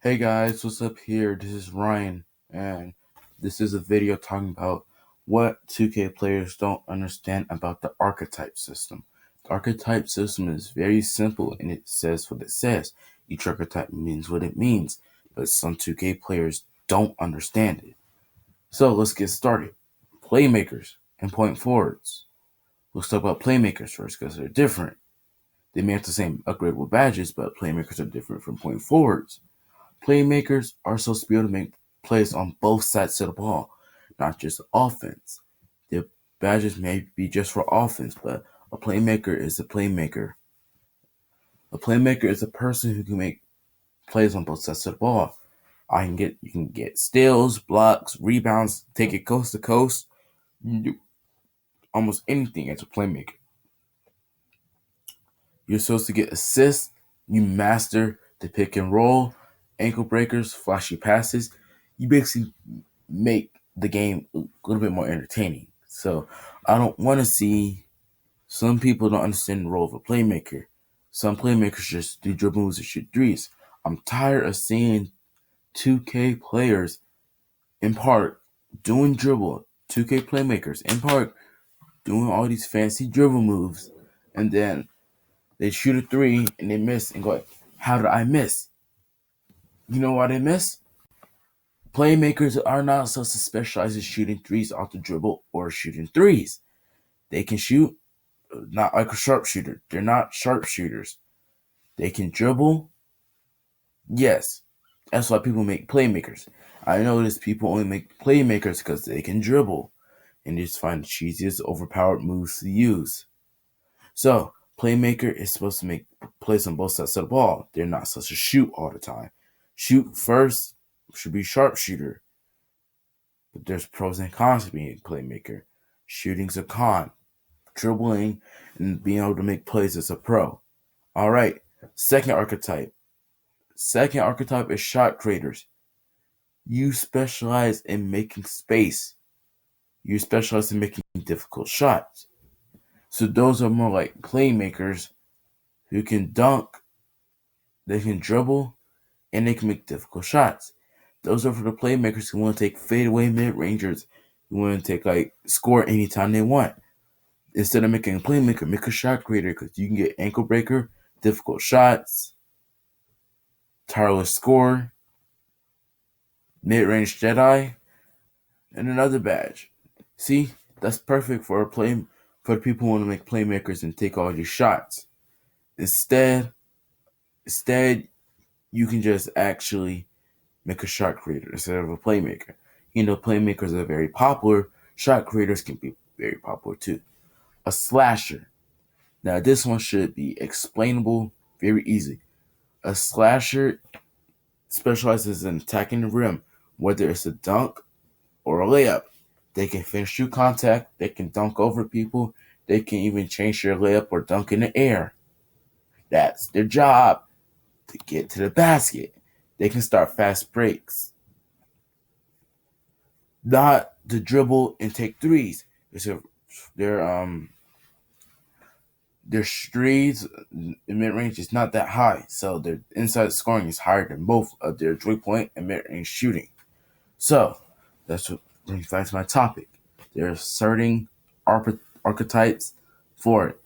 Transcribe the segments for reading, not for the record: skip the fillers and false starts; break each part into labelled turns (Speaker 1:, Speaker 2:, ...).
Speaker 1: Hey guys, what's up here? This is Ryan, and this is a video talking about what 2K players don't understand about the archetype system. The archetype system is very simple and it says what it says. Each archetype means what it means, but some 2K players don't understand it. So let's get started. Playmakers and point forwards. Let's talk about playmakers first because they're different. They may have the same upgradable badges, but playmakers are different from point forwards. Playmakers are supposed to be able to make plays on both sides of the ball, not just offense. Their badges may be just for offense, but a playmaker is a playmaker. A playmaker is a person who can make plays on both sides of the ball. You can get steals, blocks, rebounds, take it coast to coast. You can do almost anything as a playmaker. You're supposed to get assists. You master the pick and roll, ankle breakers, flashy passes. You basically make the game a little bit more entertaining. So I don't want to see some people don't understand the role of a playmaker. Some playmakers just do dribble moves and shoot threes. I'm tired of seeing 2K players in park doing dribble, 2K playmakers in park doing all these fancy dribble moves, and then they shoot a three and they miss and go, how did I miss? You know why they miss? Playmakers are not supposed to specialize in shooting threes off the dribble or shooting threes. They can shoot, not like a sharpshooter. They're not sharpshooters. They can dribble. Yes, that's why people make playmakers. I notice people only make playmakers because they can dribble and just find the cheesiest, overpowered moves to use. So, playmaker is supposed to make plays on both sides of the ball. They're not supposed to shoot all the time. Shoot first should be sharpshooter. But there's pros and cons to being a playmaker. Shooting's a con. Dribbling and being able to make plays is a pro. All right. Second archetype. Second archetype is shot creators. You specialize in making space. You specialize in making difficult shots. So those are more like playmakers who can dunk, they can dribble, and they can make difficult shots. Those are for the playmakers who want to take fadeaway mid-rangers, who want to take score anytime they want. Instead of making a playmaker, make a shot creator because you can get ankle breaker, difficult shots, tireless score, mid-range Jedi, and another badge. See, that's perfect for for people who want to make playmakers and take all these shots. Instead, you can just actually make a shot creator instead of a playmaker. Playmakers are very popular. Shot creators can be very popular too. A slasher. Now, this one should be explainable very easy. A slasher specializes in attacking the rim, whether it's a dunk or a layup. They can finish through contact, they can dunk over people, they can even change their layup or dunk in the air. That's their job to get to the basket. They can start fast breaks. Not to dribble and take threes. Their their threes in mid range is not that high, so their inside scoring is higher than both of their 3-point and mid range shooting. So that's what brings back to my topic. There are certain archetypes for it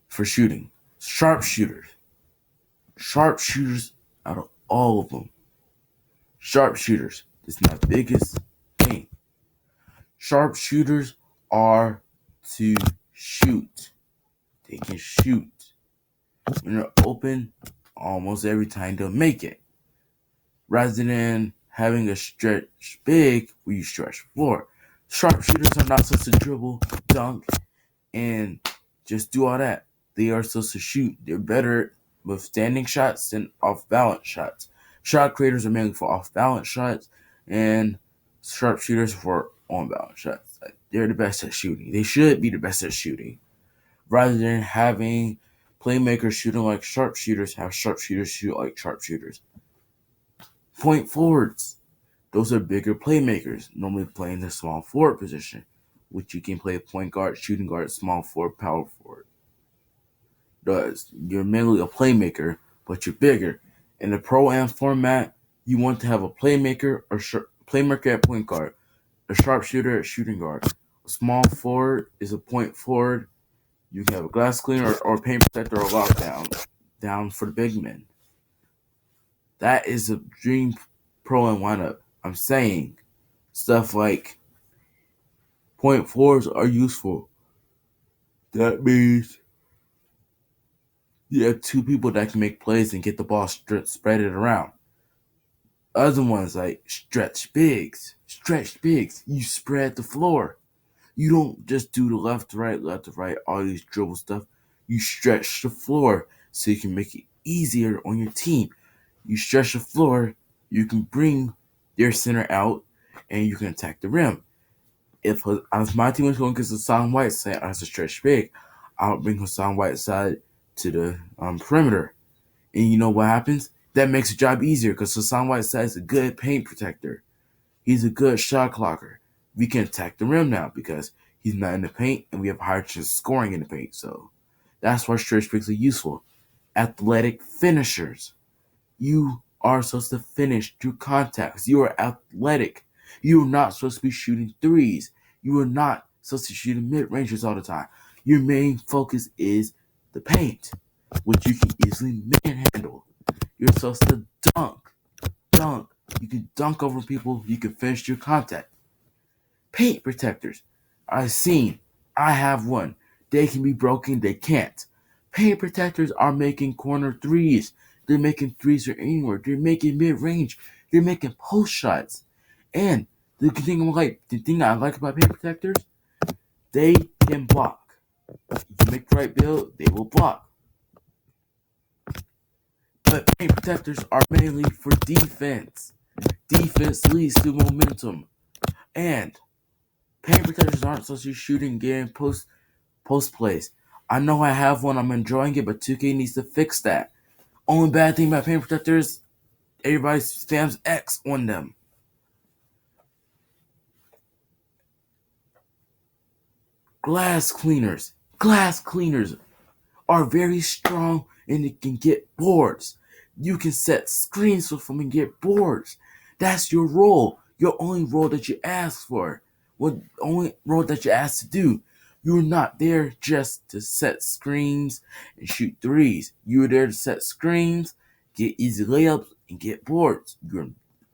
Speaker 1: for shooting. Sharpshooters. Sharpshooters out of all of them. Sharpshooters is my biggest thing. Sharpshooters are to shoot. They can shoot. When they're open, almost every time they'll make it. Rather than having a stretch big where you stretch floor. Sharpshooters are not supposed to dribble, dunk, and just do all that. They are supposed to shoot. They're better with standing shots than off balance shots. Shot creators are mainly for off balance shots, and sharpshooters for on balance shots. They're the best at shooting. They should be the best at shooting. Rather than having playmakers shooting like sharpshooters, have sharpshooters shoot like sharpshooters. Point forwards. Those are bigger playmakers, normally playing the small forward position, which you can play point guard, shooting guard, small forward, power forward. You're mainly a playmaker, but you're bigger. In the Pro Am format, you want to have a playmaker or playmaker at point guard, a sharpshooter at shooting guard. A small forward is a point forward. You can have a glass cleaner or paint protector or lockdown down for the big men. That is a dream Pro Am lineup. I'm saying stuff like point forwards are useful. That means you have two people that can make plays and get the ball spread it around. Other ones like stretch bigs. Stretch bigs. You spread the floor. You don't just do the left to right, all these dribble stuff. You stretch the floor so you can make it easier on your team. You stretch the floor, you can bring their center out, and you can attack the rim. If my team was going against Hassan Whiteside as a stretch big, I'll bring Hassan Whiteside to the perimeter. And you know what happens? That makes the job easier because Hassan Whiteside is a good paint protector. He's a good shot clocker. We can attack the rim now because he's not in the paint and we have a higher chance of scoring in the paint. So that's why stretch bigs are useful. Athletic finishers. You are supposed to finish through contacts. You are athletic. You are not supposed to be shooting threes. You are not supposed to shoot mid ranges all the time. Your main focus is the paint, which you can easily manhandle. You're supposed to dunk. You can dunk over people. You can finish through contact. Paint protectors. I have one. They can be broken. They can't. Paint protectors are making corner threes. They're making threes from anywhere. They're making mid range. They're making post shots. And the thing I like about paint protectors, they can block. If you make the right build, they will block. But paint protectors are mainly for defense. Defense leads to momentum. And paint protectors aren't supposed to be shooting game post plays. I know I have one, I'm enjoying it, but 2K needs to fix that. Only bad thing about paint protectors, everybody spams X on them. Glass cleaners. Glass cleaners are very strong and it can get boards. You can set screens with them and get boards. That's your role. Your only role that you ask for. What only role that you ask to do. You're not there just to set screens and shoot threes. You're there to set screens, get easy layups, and get boards.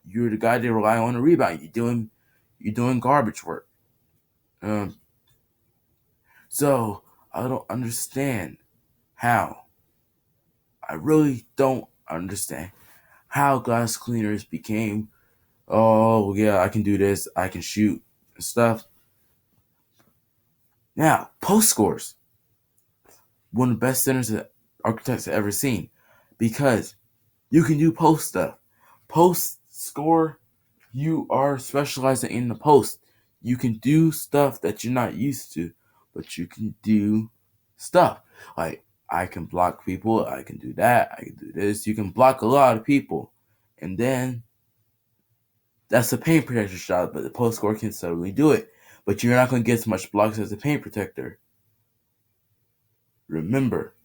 Speaker 1: You're the guy they rely on to rebound. You're doing garbage work. Um, so I don't understand how. I really don't understand how glass cleaners became, oh yeah, I can do this, I can shoot and stuff. Now, post scores. One of the best centers that Archetypes have ever seen. Because you can do post stuff. Post score, you are specializing in the post. You can do stuff that you're not used to, but you can do stuff. Like, I can block people, I can do that, I can do this. You can block a lot of people. And then that's a paint protector shot, but the post score can suddenly do it. But you're not going to get as much blocks as a paint protector. Remember,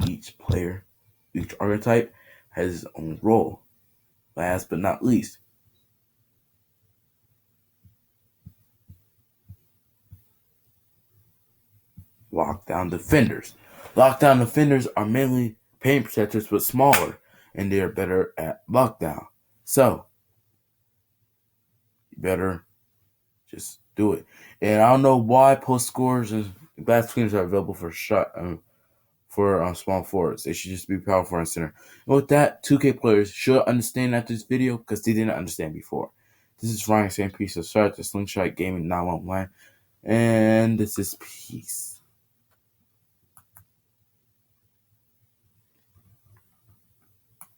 Speaker 1: each player, each archetype has its own role. Last but not least, lockdown defenders. Lockdown defenders are mainly paint protectors but smaller, and they are better at lockdown. So, you better just do it. And I don't know why post scores and glass cleaners are available for small forwards. They should just be power forward and center. And with that, 2K players should understand after this video because they didn't understand before. This is Ryan saying peace. Start the Slingshot Gaming 911, and this is peace.